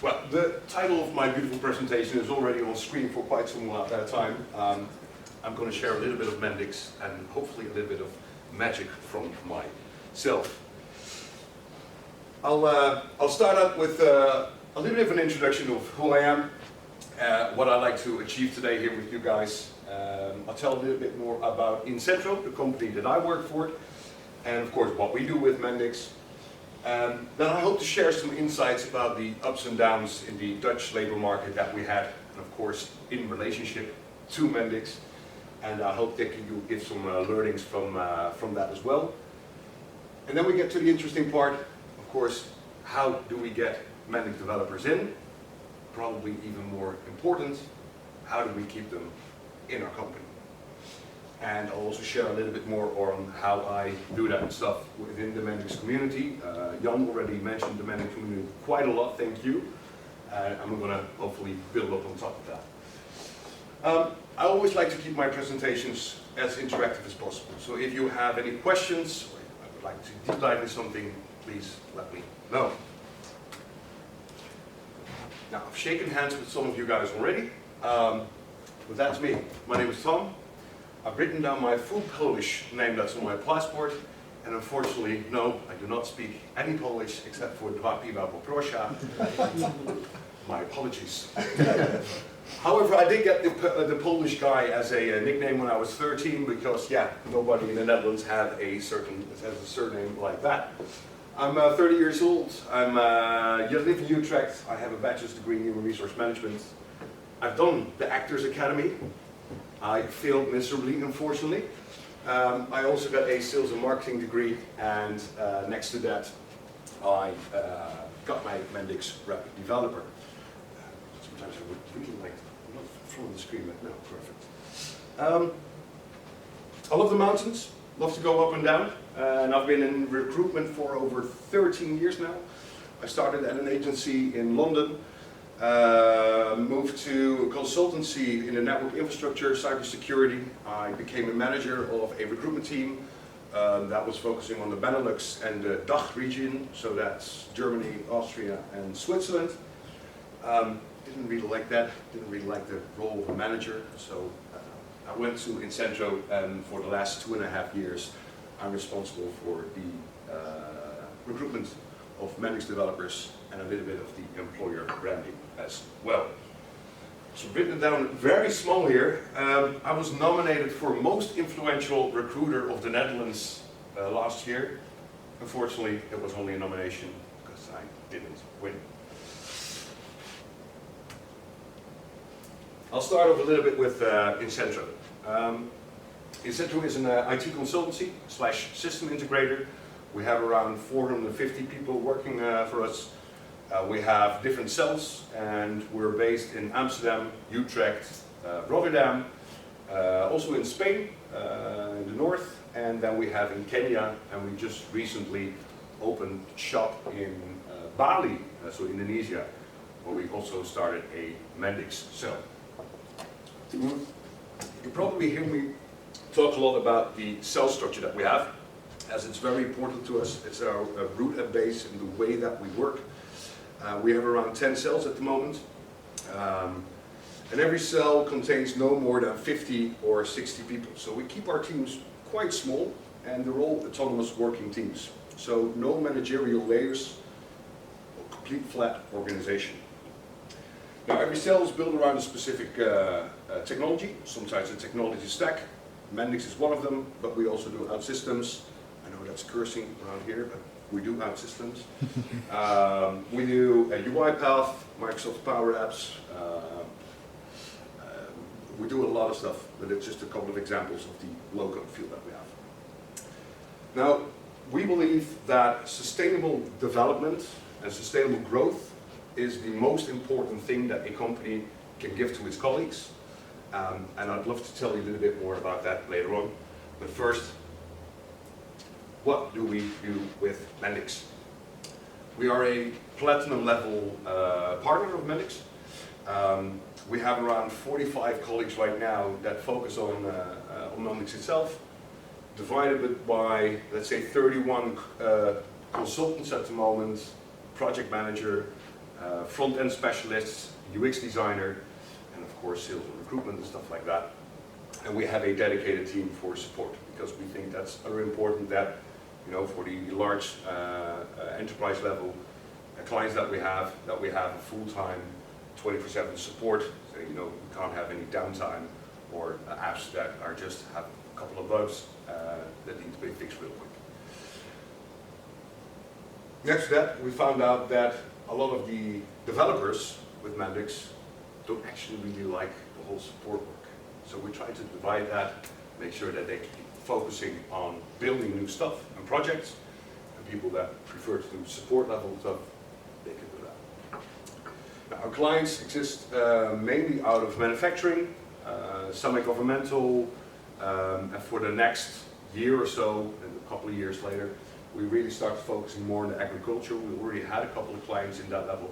Well, the title of my beautiful presentation is already on screen for quite some time. I'm going to share a little bit of Mendix and hopefully a little bit of magic from myself. I'll start out with a little bit of an introduction of who I am, what I'd like to achieve today here with you guys. I'll tell a little bit more about Incentro, the company that I work for, and of course what we do with Mendix. Then I hope to share some insights about the ups and downs in the Dutch labor market that we had, and of course in relationship to Mendix. And I hope that you give some learnings from that as well. And then we get to the interesting part, of course, how do we get Mendix developers in? Probably even more important, how do we keep them in our company? And I'll also share a little bit more on how I do that stuff within the Mendix community. Jan already mentioned the Mendix community quite a lot, thank you. And I'm going to hopefully build up on top of that. I always like to keep my presentations as interactive as possible. So if you have any questions, or I would like to deep dive into something, please let me know. Now, I've shaken hands with some of you guys already, but that's me. My name is Tom. I've written down my full Polish name that's on my passport, and unfortunately, no, I do not speak any Polish except for dwa piwa poprosia. My apologies. However, I did get the Polish guy as a nickname when I was 13 because, yeah, nobody in the Netherlands has a surname like that. I'm 30 years old. I live in Utrecht. I have a bachelor's degree in human resource management. I've done the Actors Academy. I failed miserably, unfortunately. I also got a sales and marketing degree, and next to that, I got my Mendix Rapid Developer. Sometimes I would really like to, not from the screen, but no, perfect. I love the mountains, love to go up and down, and I've been in recruitment for over 13 years now. I started at an agency in London, moved to a consultancy in the network infrastructure, cybersecurity. I became a manager of a recruitment team that was focusing on the Benelux and the DACH region, so that's Germany, Austria, and Switzerland. Didn't really like that, didn't really like the role of a manager, so I went to Incentro, and for the last 2.5 years I'm responsible for the recruitment of Mendix developers and a little bit of the employer branding as well. So written down very small here, I was nominated for most influential recruiter of the Netherlands last year. Unfortunately, it was only a nomination because I didn't win. I'll start off a little bit with Incentro. Incentro is an IT consultancy / system integrator. We have around 450 people working for us. We have different cells, and we're based in Amsterdam, Utrecht, Rotterdam, also in Spain, in the north, and then we have in Kenya, and we just recently opened shop in Bali, so Indonesia, where we also started a Mendix cell. You probably hear me talk a lot about the cell structure that we have, as it's very important to us. It's our root and base in the way that we work. We have around 10 cells at the moment, and every cell contains no more than 50 or 60 people. So we keep our teams quite small, and they're all autonomous working teams. So no managerial layers, or complete flat organization. Now every cell is built around a specific technology. Sometimes a technology stack. Mendix is one of them, but we also do OutSystems. I know that's cursing around here, but we do OutSystems. We do a UiPath, Microsoft Power Apps. We do a lot of stuff, but it's just a couple of examples of the low-code field that we have. Now, we believe that sustainable development and sustainable growth is the most important thing that a company can give to its colleagues. And I'd love to tell you a little bit more about that later on. But first, what do we do with Mendix? We are a platinum level partner of Mendix. We have around 45 colleagues right now that focus on Mendix itself, divided by, let's say, 31 consultants at the moment, project manager, front-end specialists, UX designer, and of course sales and recruitment and stuff like that. And we have a dedicated team for support, because we think that's very important that, you know, for the large enterprise level clients that we have a full-time 24/7 support. So, you know, we can't have any downtime or apps that are just have a couple of bugs that need to be fixed real quick. Next to that, we found out that a lot of the developers with Mendix don't actually really like the whole support work. So we try to divide that, make sure that they keep focusing on building new stuff and projects, and people that prefer to do support level stuff, they can do that. Now, our clients exist mainly out of manufacturing, semi-governmental, and for the next year or so, and a couple of years later, we really started focusing more on the agriculture. We already had a couple of clients in that level,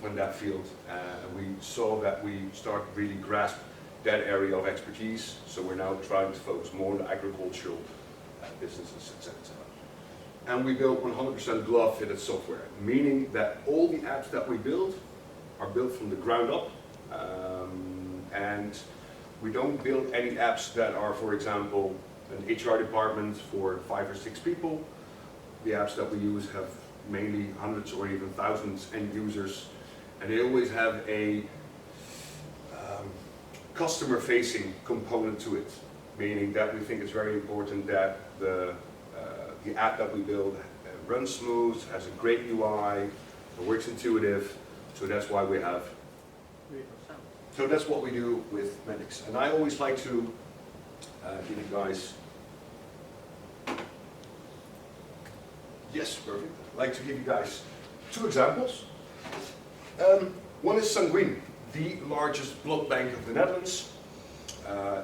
in that field, and we saw that we started really grasp that area of expertise. So we're now trying to focus more on the agricultural businesses, etc. And we build 100% glove-fitted software, meaning that all the apps that we build are built from the ground up, and we don't build any apps that are, for example, an HR department for 5 or 6 people. The apps that we use have mainly hundreds or even thousands end users, and they always have a customer-facing component to it, meaning that we think it's very important that the app that we build runs smooth, has a great UI, works intuitive. So that's why we have. So that's what we do with Mendix, and I always like to give you guys. Yes, perfect. I'd like to give you guys 2 examples. One is Sanguine, the largest blood bank of the Netherlands.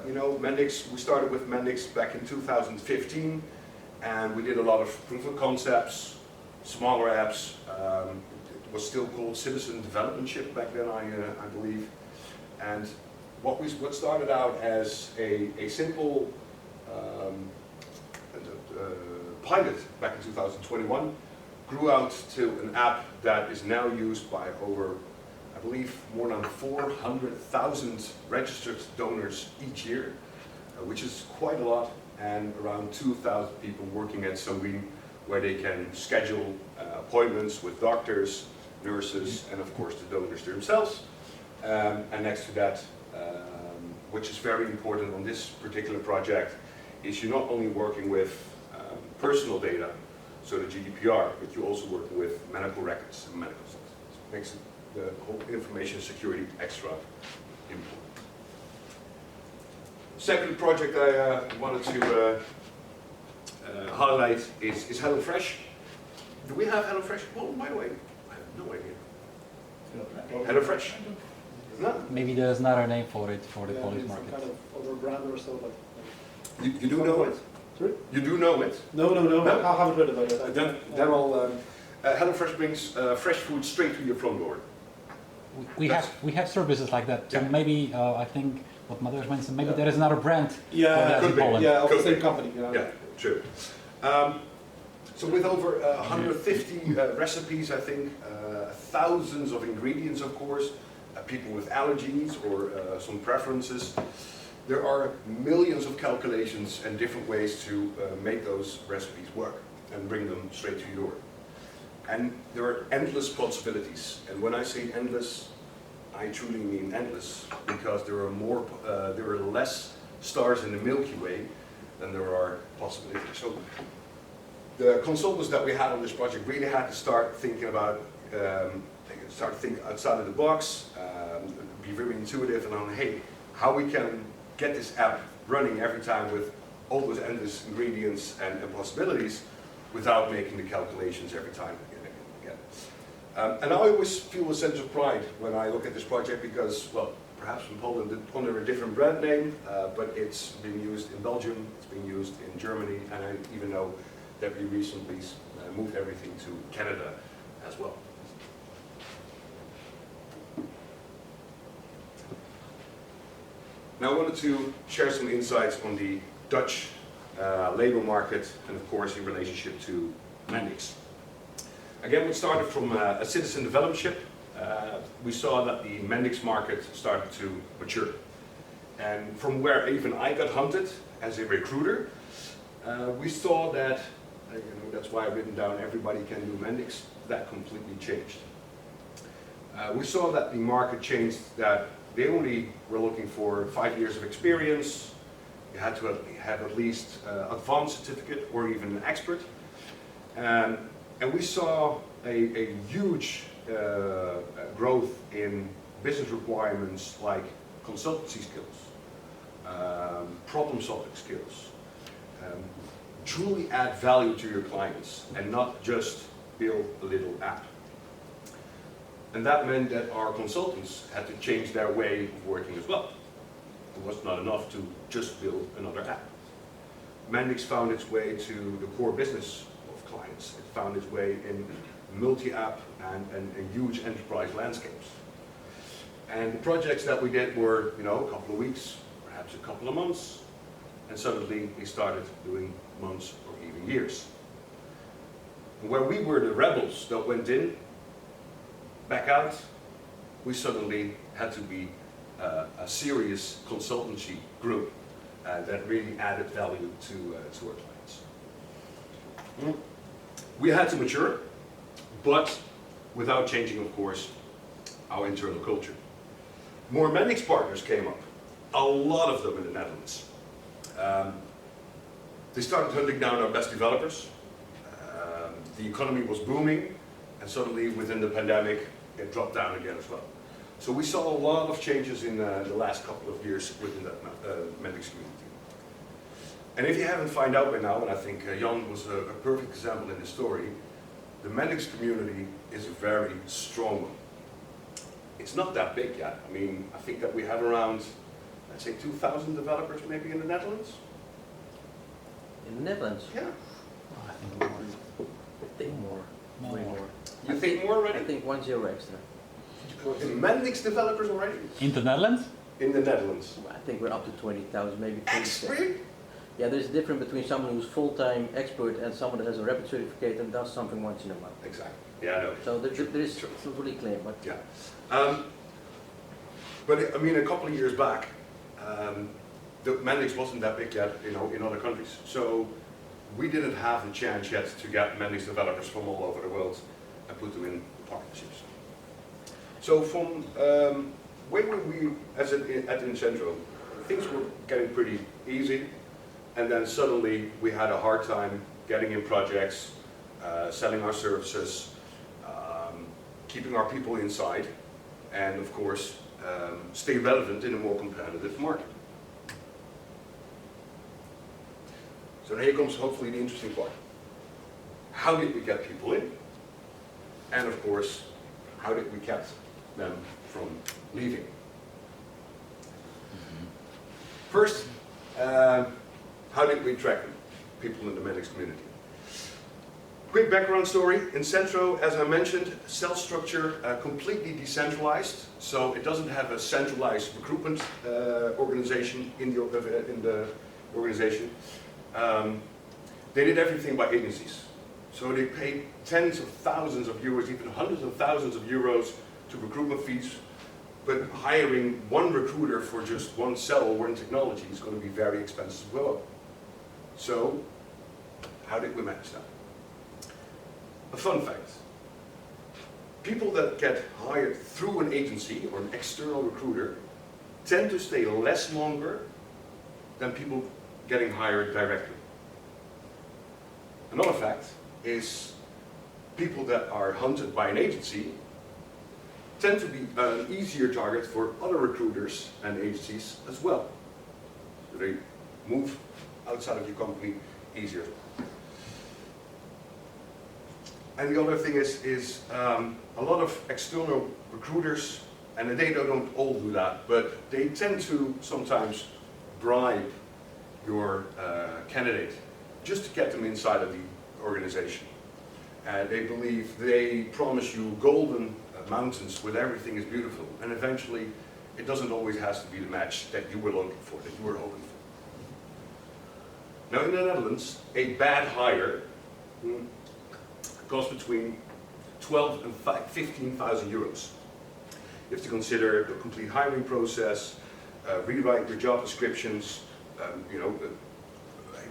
You know, Mendix, we started with Mendix back in 2015, and we did a lot of proof of concepts, smaller apps. It was still called Citizen Developmentship back then, I believe. And what started out as a simple pilot back in 2021 grew out to an app that is now used by over, I believe, more than 400,000 registered donors each year, which is quite a lot, and around 2,000 people working at Sanguine, where they can schedule appointments with doctors, nurses, and of course the donors themselves. And next to that, which is very important on this particular project, is you're not only working with personal data, so the GDPR, but you're also working with medical records and medical stuff. It makes the whole information security extra important. Second project I wanted to highlight is HelloFresh. Do we have HelloFresh? Oh, by the way, I have no idea. HelloFresh? No? Maybe there's another name for it for the Polish market. Kind of other brand or so, but You do know it? sorry? You do know it? No. I haven't heard about it. Then I'll. HelloFresh brings fresh food straight to your front door. We have services like that. So Yeah. maybe I think what Mateusz mentioned. Maybe there is another brand. for Yeah, that could in be. Poland. yeah, of the Could same be. company. Yeah. Yeah, true. So with over 150 recipes, I think, thousands of ingredients, of course, people with allergies or some preferences, there are millions of calculations and different ways to make those recipes work and bring them straight to your door. And there are endless possibilities. And when I say endless, I truly mean endless, because there are less stars in the Milky Way than there are possibilities. So the consultants that we had on this project really had to start thinking about, think outside of the box, be very intuitive, and on, hey, how we can get this app running every time with all those endless ingredients and possibilities without making the calculations every time again. And I always feel a sense of pride when I look at this project, because, well, perhaps in Poland under a different brand name, but it's being used in Belgium, it's being used in Germany, and I even know that we recently moved everything to Canada as well. Now I wanted to share some insights on the Dutch labor market, and of course in relationship to Mendix. Again, we started from a citizen developmentship we saw that the Mendix market started to mature. And from where even I got hunted as a recruiter, we saw that, that's why I've written down everybody can do Mendix, that completely changed. We saw that the market changed, that they only were looking for 5 years of experience. You had to have at least advanced certificate or even an expert. And we saw a huge growth in business requirements like consultancy skills, problem-solving skills, truly add value to your clients and not just build a little app. And that meant that our consultants had to change their way of working as well. It was not enough to just build another app. Mendix found its way to the core business of clients. It found its way in multi-app and huge enterprise landscapes. And the projects that we did were, a couple of weeks, perhaps a couple of months, and suddenly we started doing months or even years. And where we were the rebels that went in, back out, we suddenly had to be a serious consultancy group that really added value to our clients. We had to mature, but without changing, of course, our internal culture. More Mendix partners came up, a lot of them in the Netherlands. They started hunting down our best developers. The economy was booming, and suddenly within the pandemic, it dropped down again as well. So we saw a lot of changes in the last couple of years within that Mendix community. And if you haven't found out by now, and I think Jan was a perfect example in the story, the Mendix community is a very strong one. It's not that big yet. I think that we have around, let's say 2,000 developers maybe in the Netherlands. In the Netherlands? Yeah. Oh, I think more. I think more. Way More. more. You think more already? I think 1 0 extra. In Mendix developers already? In the Netherlands? In the Netherlands. I think we're up to 20,000, maybe 20,000. Really? Yeah, there's a difference between someone who's full-time expert and someone that has a rapid certificate and does something once in a month. Exactly. Yeah, I know. So there is Sure. it's not really clear, but Yeah. But a couple of years back, the Mendix wasn't that big yet, in other countries. So we didn't have the chance yet to get Mendix developers from all over the world and put them in partnerships. So from when we, at Incentro, things were getting pretty easy, and then suddenly we had a hard time getting in projects, selling our services, keeping our people inside, and of course, stay relevant in a more competitive market. So here comes hopefully the interesting part. How did we get people in? And of course, how did we keep them from leaving? First, how did we track them, people in the Mendix community? Quick background story. Incentro, as I mentioned, sales structure completely decentralized, so it doesn't have a centralized recruitment organization in the organization. They did everything by agencies. So they paid tens of thousands of euros, even hundreds of thousands of euros to recruitment fees, but hiring one recruiter for just one cell or one technology is going to be very expensive as well. So, how did we manage that? A fun fact. People that get hired through an agency or an external recruiter tend to stay less longer than people getting hired directly. Another fact is people that are hunted by an agency tend to be an easier target for other recruiters and agencies as well. So they move outside of your company easier. And the other thing is a lot of external recruiters, and they don't all do that, but they tend to sometimes bribe your candidate just to get them inside of the organization. And they promise you golden mountains where everything is beautiful, and eventually it doesn't always have to be the match that you were looking for, that you were hoping for. Now in the Netherlands, a bad hire costs between 12 and 15,000 euros. You have to consider the complete hiring process, rewrite your job descriptions,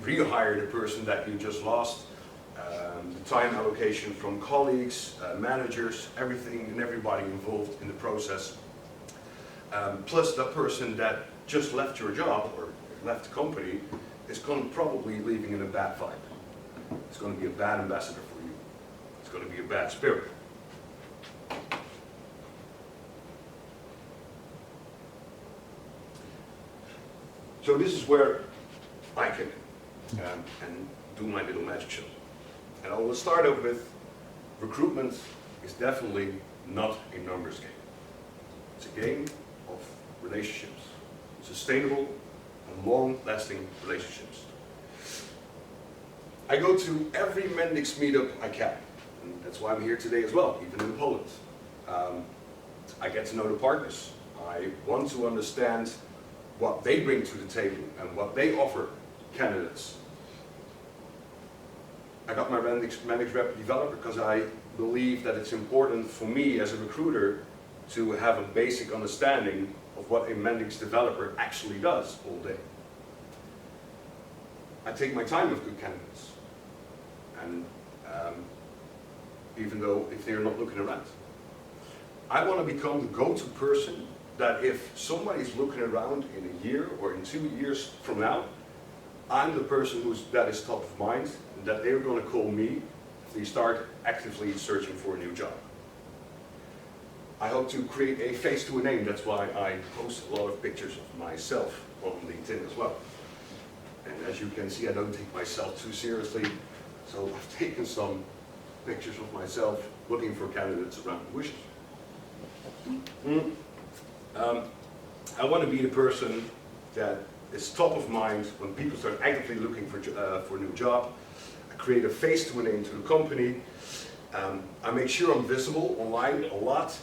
rehire the person that you just lost, the time allocation from colleagues, managers, everything and everybody involved in the process. Plus that person that just left your job or left the company is going to probably leaving in a bad vibe. It's going to be a bad ambassador for you. It's going to be a bad spirit. So this is where I came in and do my little magic show. And I will start off with recruitment is definitely not a numbers game. It's a game of relationships, sustainable and long-lasting relationships. I go to every Mendix meetup I can, and that's why I'm here today as well, even in Poland. I get to know the partners. I want to understand what they bring to the table and what they offer candidates. I got my Mendix Rep developer because I believe that it's important for me as a recruiter to have a basic understanding of what a Mendix developer actually does all day. I take my time with good candidates, and even though if they're not looking around. I want to become the go-to person that if somebody's looking around in a year or in 2 years from now, I'm the person that is top of mind, and that they're going to call me if they start actively searching for a new job. I hope to create a face to a name. That's why I post a lot of pictures of myself on LinkedIn as well. And as you can see, I don't take myself too seriously. So I've taken some pictures of myself looking for candidates around the bushes. I want to be the person that is top of mind when people start actively looking for a new job. I create a face to a name to the company. I make sure I'm visible online a lot.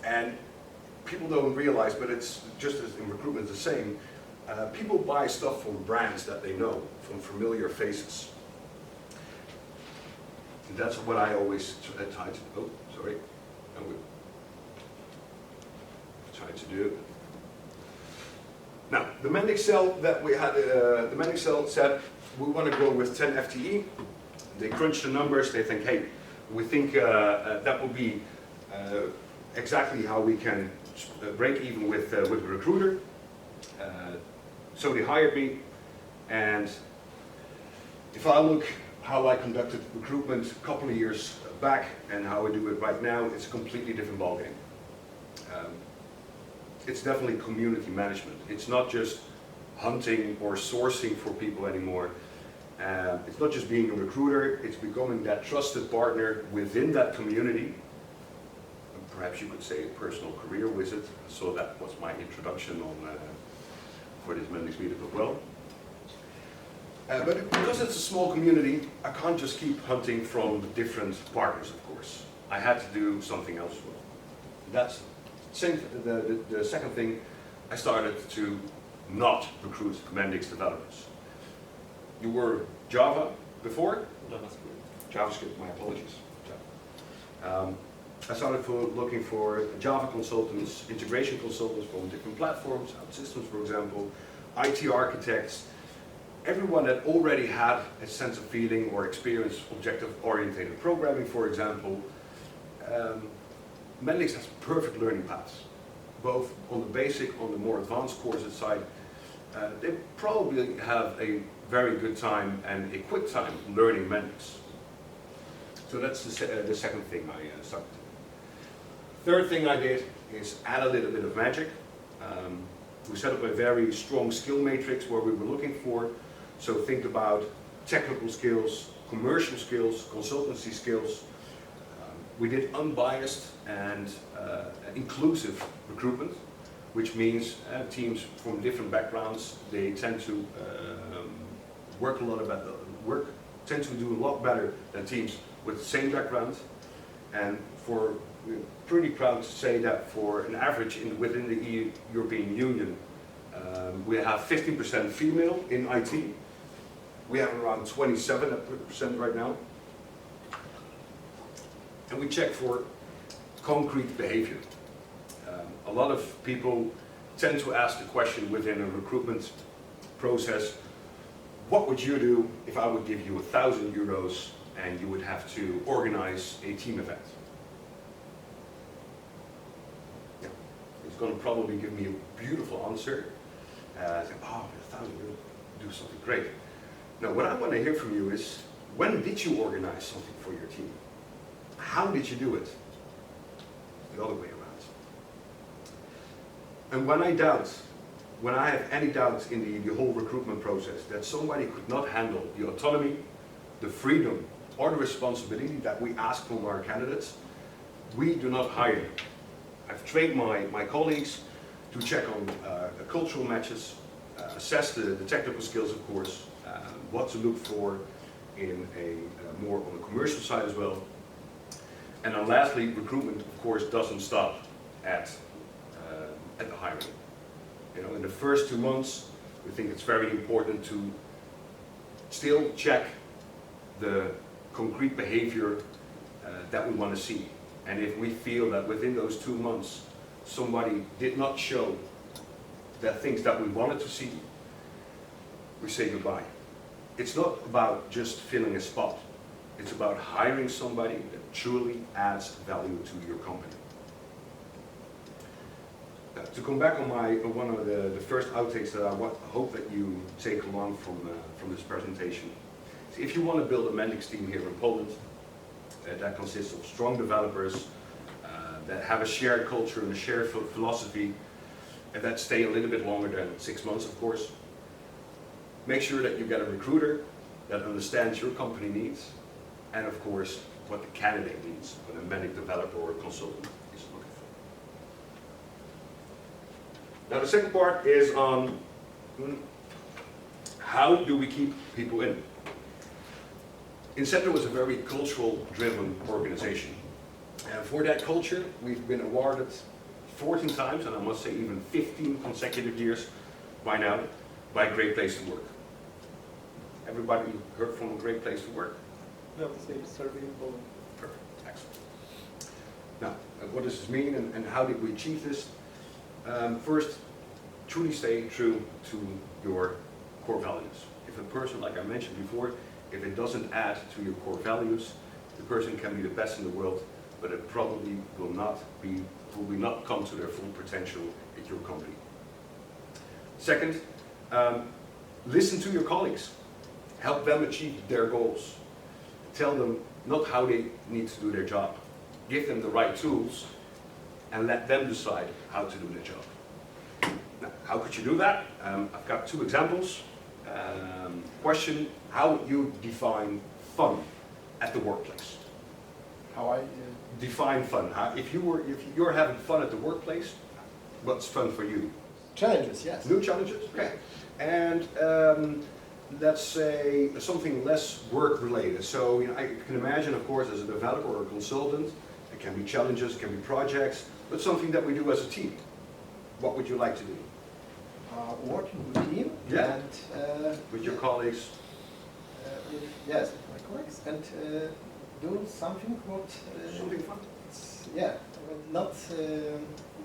And people don't realize, but it's just as in recruitment the same, people buy stuff from brands that they know, from familiar faces. And that's what I always try to do. Now, the Mendix cell that we had, the Mendix cell said we want to go with 10 FTE. They crunch the numbers. They think, hey, we think that will be exactly how we can break even with a recruiter. So they hired me, and if I look how I conducted recruitment a couple of years back and how I do it right now, it's a completely different ballgame. It's definitely community management. It's not just hunting or sourcing for people anymore. It's not just being a recruiter, it's becoming that trusted partner within that community. Perhaps you could say a personal career wizard. So that was my introduction on for this Mendix meetup as well. But because it's a small community, I can't just keep hunting from different partners, of course. I had to do something else as well. That's the second thing. I started to not recruit Mendix developers. You were Java before? JavaScript, my apologies. I started looking for Java consultants, integration consultants from different platforms, OutSystems for example, IT architects, everyone that already had a sense of feeling or experience objective-oriented programming, for example. Mendix has perfect learning paths, both on the basic, on the more advanced courses side. They probably have a very good time and a quick time learning Mendix. So that's the second thing I started. Third thing I did is add a little bit of magic. We set up a very strong skill matrix where we were looking for. So think about technical skills, commercial skills, consultancy skills. We did unbiased and inclusive recruitment, which means teams from different backgrounds, they tend to tend to do a lot better than teams with the same background. And we're pretty proud to say that for an average within the European Union, we have 15% female in IT. We have around 27% right now. And we check for concrete behavior. A lot of people tend to ask the question within a recruitment process, what would you do if I would give you €1,000 and you would have to organize a team event? Yeah. He's going to probably give me a beautiful answer. Say, oh, €1,000, do something great. Now, what I want to hear from you is, when did you organize something for your team? How did you do it? The other way around. And when I have any doubts in the whole recruitment process that somebody could not handle the autonomy, the freedom, or the responsibility that we ask from our candidates, we do not hire them. I've trained my colleagues to check on cultural matches, assess the technical skills, of course, what to look for in more on the commercial side as well. And then lastly, recruitment, of course, doesn't stop at the hiring. You know, in the first 2 months, we think it's very important to still check the concrete behavior that we want to see. And if we feel that within those 2 months, somebody did not show the things that we wanted to see, we say goodbye. It's not about just filling a spot. It's about hiring somebody that truly adds value to your company. To come back on one of the first outtakes that I hope that you take along from this presentation. So if you want to build a Mendix team here in Poland that consists of strong developers that have a shared culture and a shared philosophy and that stay a little bit longer than 6 months, of course, make sure that you get a recruiter that understands your company needs and, of course, what the candidate needs when a Mendix developer or consultant is looking for. Now the second part is on how do we keep people in? Incentro is a very cultural-driven organization. And for that culture, we've been awarded 14 times, and I must say even 15 consecutive years by now, by Great Place to Work. Everybody heard from a Great Place to Work? No, the same survey in Poland. Perfect, excellent. Now, what does this mean and how did we achieve this? First, truly stay true to your core values. If a person, like I mentioned before, if it doesn't add to your core values, the person can be the best in the world, but it probably will not come to their full potential at your company. Second, listen to your colleagues. Help them achieve their goals. Tell them not how they need to do their job. Give them the right tools and let them decide how to do their job. Now, how could you do that? I've got 2 examples. Question, how would you define fun at the workplace? How I Define fun. If you're having fun at the workplace, what's fun for you? challenges, yes. New challenges? Okay. And let's say something less work related. So I can imagine, of course, as a developer or a consultant, it can be challenges, it can be projects, but something that we do as a team. What would you like to do? Working with team Yeah. and With your colleagues? yes, with my colleagues, and do something what Something fun? not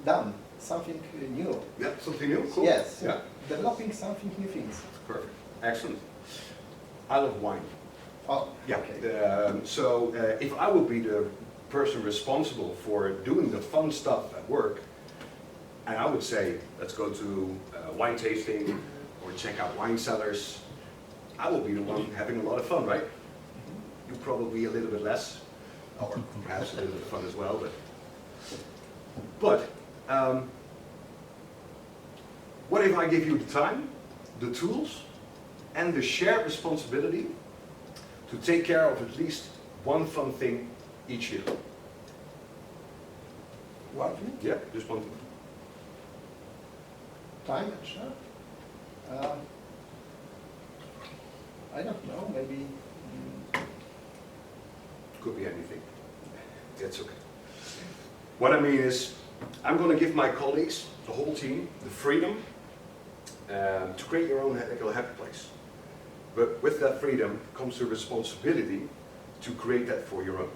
done, something new. Yeah, something new? Cool. Yes, Yeah. developing something new things. Perfect. Excellent. I love wine. Oh, Yeah. okay. So if I would be the person responsible for doing the fun stuff at work, and I would say, let's go to wine tasting or check out wine cellars, I will be the one having a lot of fun, right? You probably a little bit less, or perhaps a little bit of fun as well, but what if I give you the time, the tools, and the shared responsibility to take care of at least one fun thing each year? One thing, Yeah, just one thing. time and share. I don't know, maybe Could be anything. It's okay. What I mean is, I'm going to give my colleagues, the whole team, the freedom to create your own happy place. But with that freedom comes the responsibility to create that for your own.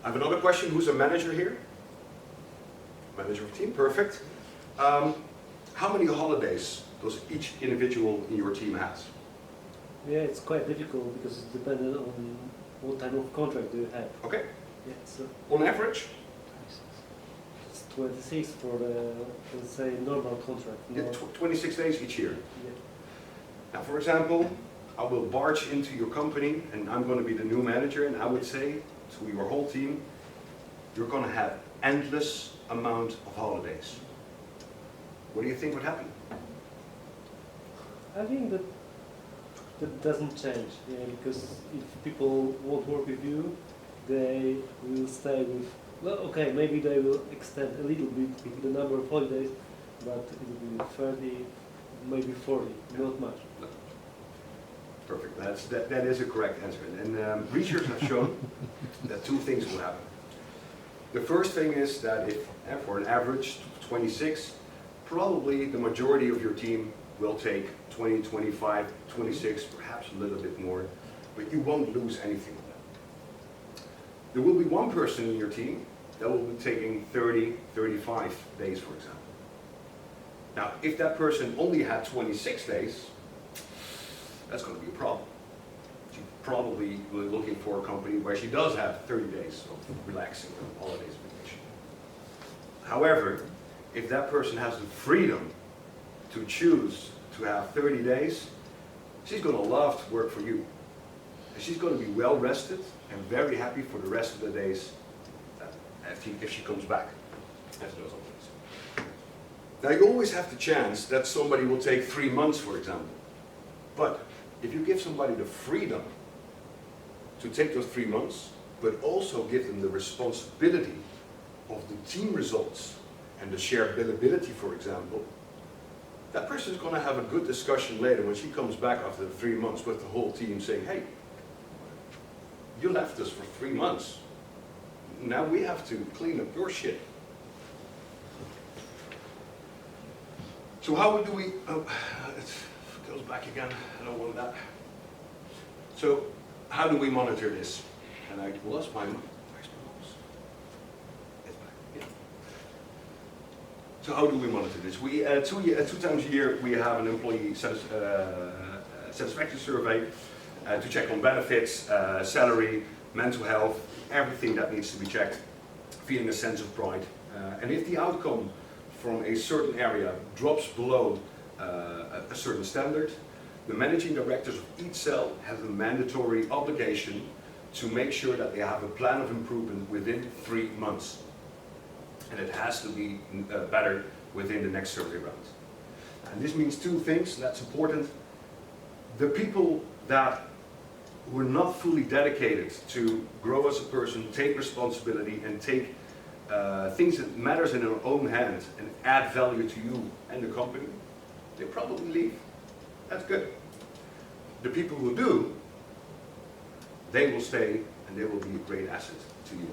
I have another question. Who's a manager here? manager of a team, perfect. How many holidays does each individual in your team has? Yeah, it's quite difficult because it's dependent on what type of contract do you have. Okay, Yeah, so on average? it's 26 for the, let's say, normal contract. Yeah, No, 26 days each year. yeah. Now, for example, I will barge into your company and I'm going to be the new manager, and I would say to your whole team, you're going to have endless amount of holidays. What do you think would happen? I think that that doesn't change, yeah, because if people won't work with you, they will stay with, well, okay, maybe they will extend a little bit the number of holidays, but it will be 30, maybe 40, not much. Perfect. That is a correct answer. And research has shown that two things will happen. The first thing is that if, for an average 26, probably the majority of your team will take 20, 25, 26, perhaps a little bit more, but you won't lose anything on that. There will be one person in your team that will be taking 30, 35 days, for example. Now, if that person only had 26 days, that's going to be a problem. She's probably looking for a company where she does have 30 days of relaxing and holidays vacation. However, if that person has the freedom to choose to have 30 days, she's going to love to work for you. And she's going to be well rested and very happy for the rest of the days if she comes back, as does always. Now, you always have the chance that somebody will take 3 months, for example. But if you give somebody the freedom to take those 3 months, but also give them the responsibility of the team results and the shareability, for example, that person is going to have a good discussion later when she comes back after the 3 months with the whole team saying, hey, you left us for 3 months. Now we have to clean up your shit. So how do we, it goes back again, I don't want that. So how do we monitor this? And I lost my, where's my mouse? It's back, yeah. So how do we monitor this? We, two times a year, we have an employee satisfaction survey to check on benefits, salary, mental health, everything that needs to be checked, feeling a sense of pride. And if the outcome from a certain area drops below a certain standard, the managing directors of each cell have a mandatory obligation to make sure that they have a plan of improvement within 3 months. And it has to be better within the next survey round. And this means two things, that's important. The people that were not fully dedicated to grow as a person, take responsibility, and take things that matters in their own hand and add value to you and the company, they probably leave. That's good. The people who do, they will stay and they will be a great asset to you.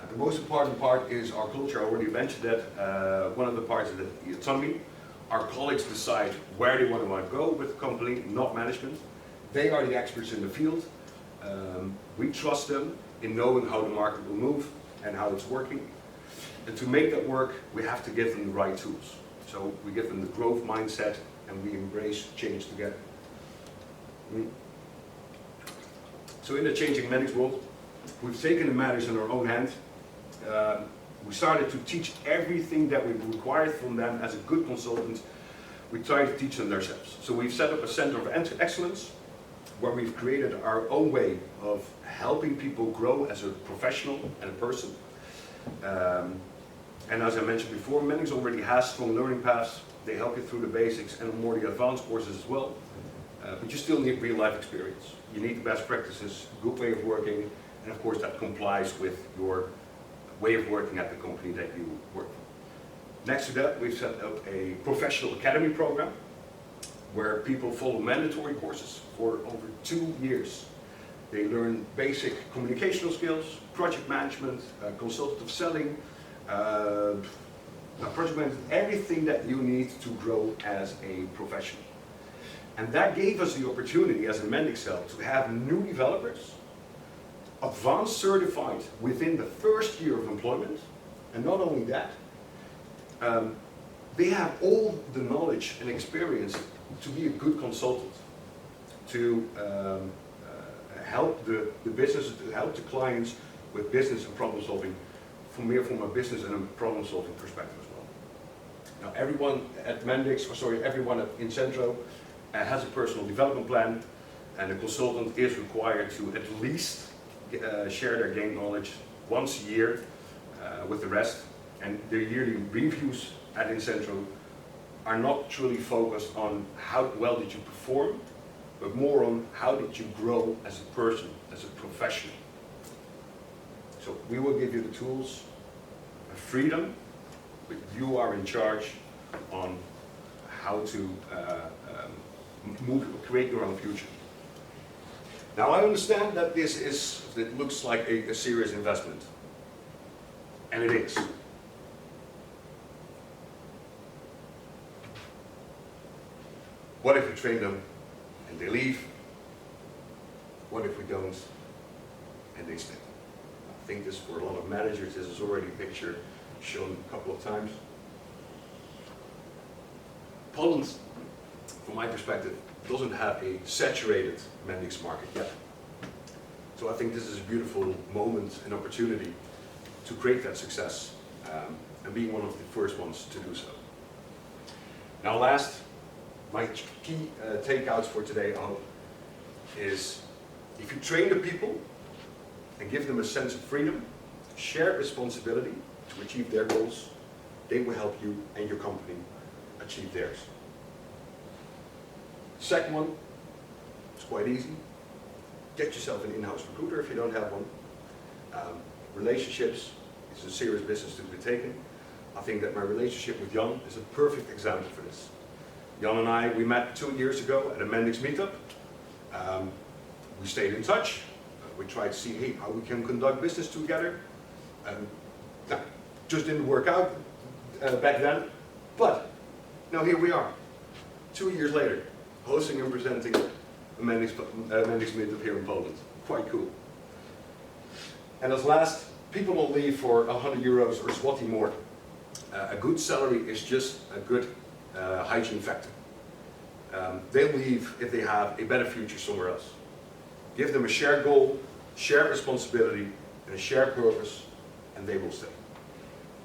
The most important part is our culture. I already mentioned that. One of the parts is the autonomy. Our colleagues decide where they want to go with the company, not management. They are the experts in the field. We trust them in knowing how the market will move and how it's working. And to make that work, we have to give them the right tools. So we give them the growth mindset and we embrace change together. So in the changing Mendix world, we've taken the matters in our own hand. We started to teach everything that we required from them as a good consultant. We tried to teach them ourselves. So we've set up a center of excellence where we've created our own way of helping people grow as a professional and a person. And as I mentioned before, Mendix already has strong learning paths. They help you through the basics and more the advanced courses as well. But you still need real life experience. You need the best practices, good way of working, and of course that complies with your way of working at the company that you work for. Next to that, we've set up a professional academy program where people follow mandatory courses for over 2 years. They learn basic communicational skills, project management, consultative selling, project management, everything that you need to grow as a professional. And that gave us the opportunity as a Mendix cell to have new developers advanced certified within the first year of employment. And not only that, They have all the knowledge and experience to be a good consultant, to help the business, to help the clients with business and problem solving from a business and a problem solving perspective as well. Now everyone at Mendix, everyone at Incentro has a personal development plan, and the consultant is required to at least share their gained knowledge once a year with the rest. And their yearly reviews at Incentro are not truly focused on how well did you perform, but more on how did you grow as a person, as a professional. So we will give you the tools, the freedom, but you are in charge on how to create your own future. Now I understand that it looks like a serious investment, and it is. What if we train them and they leave? What if we don't and they stay? I think this, for a lot of managers, this is already a picture shown a couple of times. Poland, from my perspective, doesn't have a saturated Mendix market yet. So I think this is a beautiful moment and opportunity to create that success, and being one of the first ones to do so. Now last, my key takeouts for today, I hope, is if you train the people and give them a sense of freedom, shared responsibility to achieve their goals, they will help you and your company achieve theirs. Second one, it's quite easy. Get yourself an in-house recruiter if you don't have one. Relationships is a serious business to be taken. I think that my relationship with Jan is a perfect example for this. Jan and I, we met 2 years ago at a Mendix Meetup. We stayed in touch. We tried to see, hey, how we can conduct business together. Just didn't work out back then. But now here we are, 2 years later, hosting and presenting a Mendix Meetup here in Poland. Quite cool. And as last, people don't leave for 100 euros or zloty more. A good salary is just a good hygiene factor. They leave if they have a better future somewhere else. Give them a shared goal, shared responsibility, and a shared purpose, and they will stay.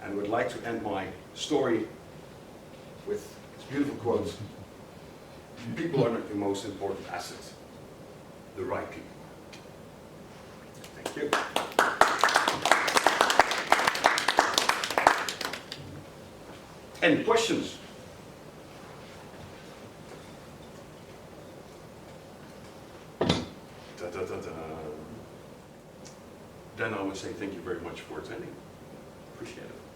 And I would like to end my story with this beautiful quote. People are not the most important asset, the right people. Thank you. Any questions? Then I would say thank you very much for attending. Appreciate it.